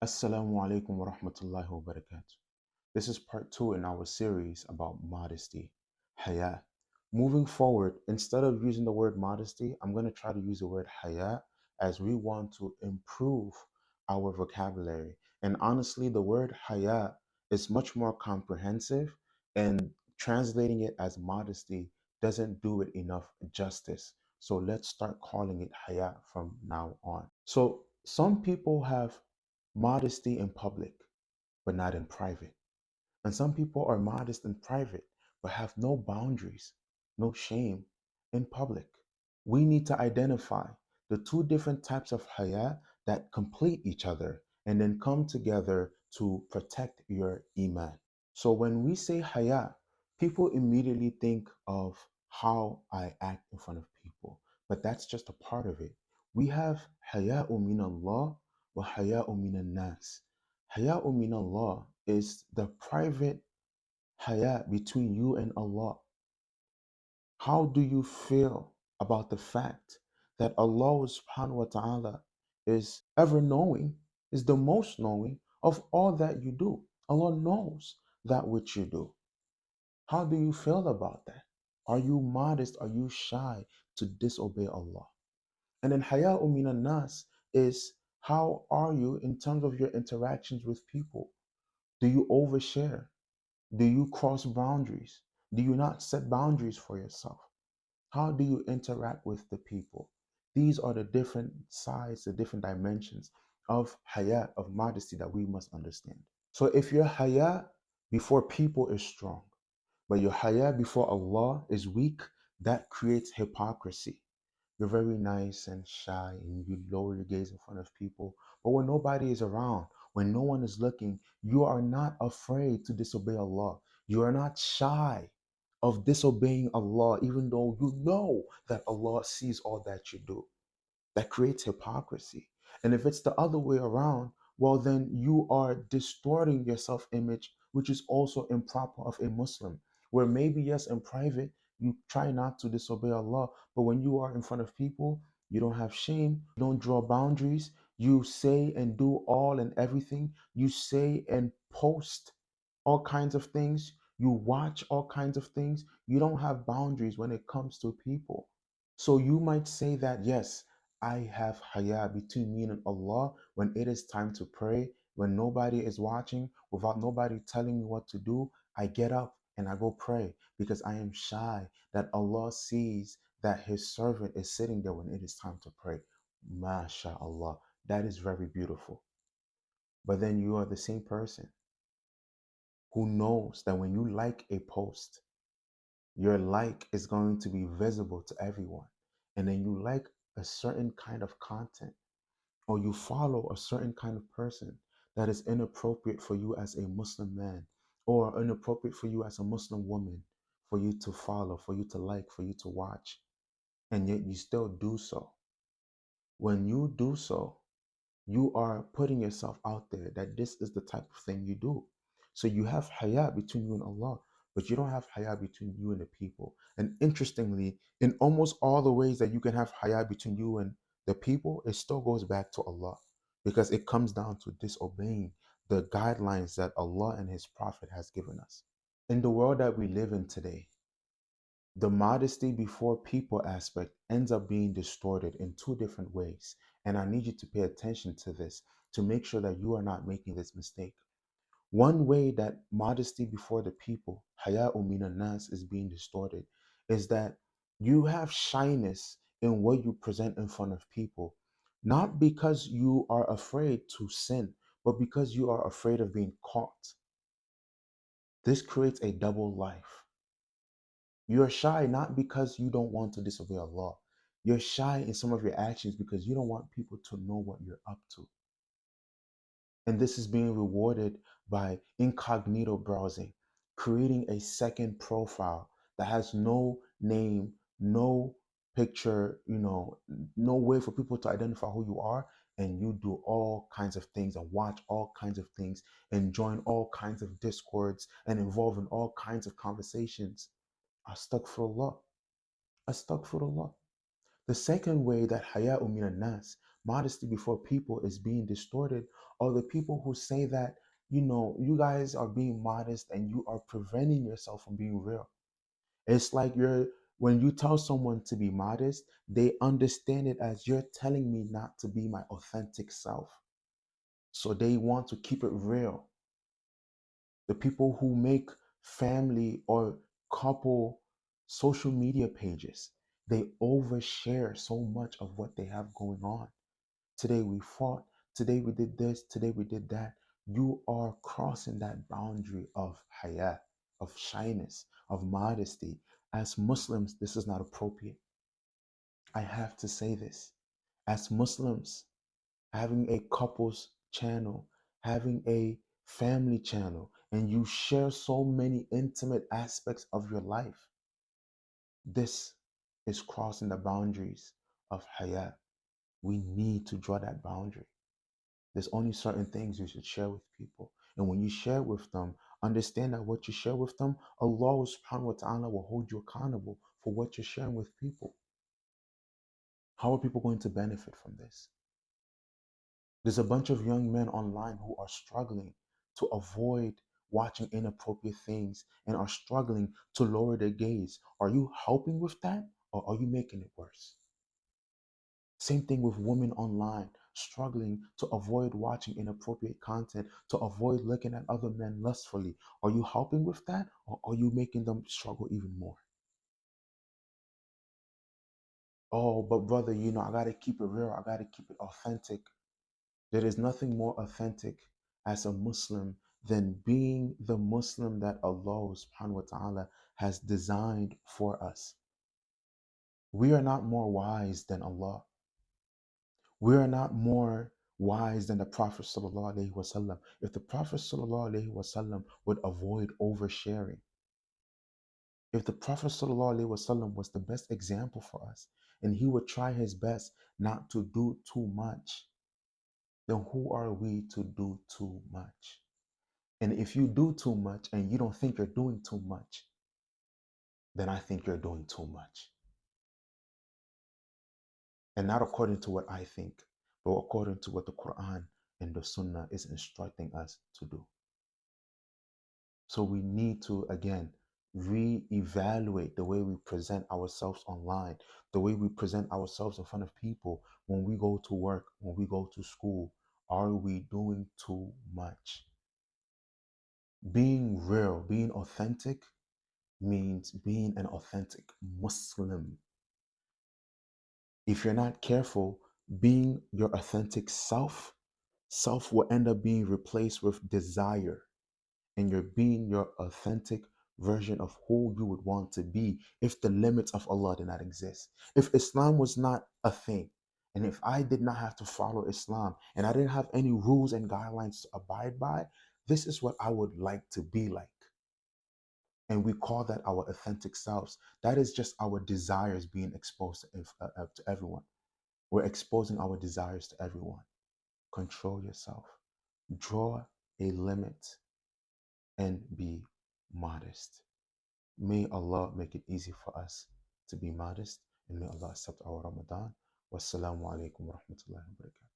Assalamu alaikum wa rahmatullahi wa barakatuh. This is part two in our series about modesty, Haya. Moving forward, instead of using the word modesty, I'm going to try to use the word Haya as we want to improve our vocabulary. And honestly, the word Haya is much more comprehensive, and translating it as modesty doesn't do it enough justice. So let's start calling it Haya from now on. So some people have modesty in public, but not in private. And some people are modest in private, but have no boundaries, no shame in public. We need to identify the two different types of haya that complete each other and then come together to protect your iman. So when we say haya, people immediately think of how I act in front of people, but that's just a part of it. We have haya'u min Allah wa haya'u min nas. Haya'u min Allah is the private haya between you and Allah. How do you feel about the fact that Allah subhanahu wa ta'ala is ever knowing, is the most knowing of all that you do? Allah knows that which you do. How do you feel about that? Are you modest? Are you shy to disobey Allah? And then haya'u minan nas is how are you in terms of your interactions with people? Do you overshare? Do you cross boundaries? Do you not set boundaries for yourself? How do you interact with the people? These are the different sides, the different dimensions of haya, of modesty that we must understand. So if your haya before people is strong, but your haya before Allah is weak, that creates hypocrisy. You're very nice and shy and you lower your gaze in front of people. But when nobody is around, when no one is looking, you are not afraid to disobey Allah. You are not shy of disobeying Allah, even though you know that Allah sees all that you do. That creates hypocrisy. And if it's the other way around, well, then you are distorting your self image, which is also improper of a Muslim. Where maybe, yes, in private, you try not to disobey Allah, but when you are in front of people, you don't have shame, you don't draw boundaries, you say and do all and everything, you say and post all kinds of things, you watch all kinds of things, you don't have boundaries when it comes to people. So you might say that, yes, I have haya between me and Allah when it is time to pray, when nobody is watching, without nobody telling me what to do. I get up and I go pray because I am shy that Allah sees that His servant is sitting there when it is time to pray. MashaAllah. That is very beautiful. But then you are the same person who knows that when you like a post, your like is going to be visible to everyone. And then you like a certain kind of content or you follow a certain kind of person that is inappropriate for you as a Muslim man or inappropriate for you as a Muslim woman, for you to follow, for you to like, for you to watch, and yet you still do so. When you do so, you are putting yourself out there that this is the type of thing you do. So you have haya between you and Allah, but you don't have haya between you and the people. And interestingly, in almost all the ways that you can have haya between you and the people, it still goes back to Allah because it comes down to disobeying the guidelines that Allah and His Prophet has given us. In the world that we live in today, the modesty before people aspect ends up being distorted in two different ways. And I need you to pay attention to this to make sure that you are not making this mistake. One way that modesty before the people, haya'u minan nas, is being distorted is that you have shyness in what you present in front of people, not because you are afraid to sin, but because you are afraid of being caught. This creates a double life. You're shy not because you don't want to disobey Allah. You're shy in some of your actions because you don't want people to know what you're up to. And this is being rewarded by incognito browsing, creating a second profile that has no name, no picture, no way for people to identify who you are. And you do all kinds of things and watch all kinds of things and join all kinds of discords and involve in all kinds of conversations. Astaghfirullah. Astaghfirullah. The second way that haya'u minan nas, modesty before people is being distorted, or the people who say that, you guys are being modest and you are preventing yourself from being real. It's like when you tell someone to be modest, they understand it as you're telling me not to be my authentic self. So they want to keep it real. The people who make family or couple social media pages, they overshare so much of what they have going on. Today we fought, today we did this, today we did that. You are crossing that boundary of haya, of shyness, of modesty. As Muslims, this is not appropriate. I have to say this. As Muslims, having a couples channel, having a family channel, and you share so many intimate aspects of your life, this is crossing the boundaries of haya. We need to draw that boundary. There's only certain things you should share with people. And when you share with them, understand that what you share with them, Allah subhanahu wa ta'ala will hold you accountable for what you're sharing with people. How are people going to benefit from this? There's a bunch of young men online who are struggling to avoid watching inappropriate things and are struggling to lower their gaze. Are you helping with that, or are you making it worse? Same thing with women online struggling to avoid watching inappropriate content, to avoid looking at other men lustfully. Are you helping with that, or are you making them struggle even more? Oh, but brother, I got to keep it real. I got to keep it authentic. There is nothing more authentic as a Muslim than being the Muslim that Allah subhanahu wa ta'ala has designed for us. We are not more wise than Allah. We are not more wise than the Prophet sallallahu alaihi wasallam. If the Prophet sallallahu alaihi wasallam would avoid oversharing, if the Prophet sallallahu alaihi wasallam was the best example for us, and he would try his best not to do too much, then who are we to do too much? And if you do too much and you don't think you're doing too much, then I think you're doing too much. And not according to what I think, but according to what the Quran and the Sunnah is instructing us to do. So we need to, again, re-evaluate the way we present ourselves online, the way we present ourselves in front of people when we go to work, when we go to school. Are we doing too much? Being real, being authentic means being an authentic Muslim. If you're not careful, being your authentic self will end up being replaced with desire, and you're being your authentic version of who you would want to be if the limits of Allah did not exist. If Islam was not a thing, and if I did not have to follow Islam, and I didn't have any rules and guidelines to abide by, this is what I would like to be like. And we call that our authentic selves. That is just our desires being exposed to everyone. We're exposing our desires to everyone. Control yourself. Draw a limit and be modest. May Allah make it easy for us to be modest, and may Allah accept our Ramadan. Wassalamu alaikum wa rahmatullahi wa barakatuh.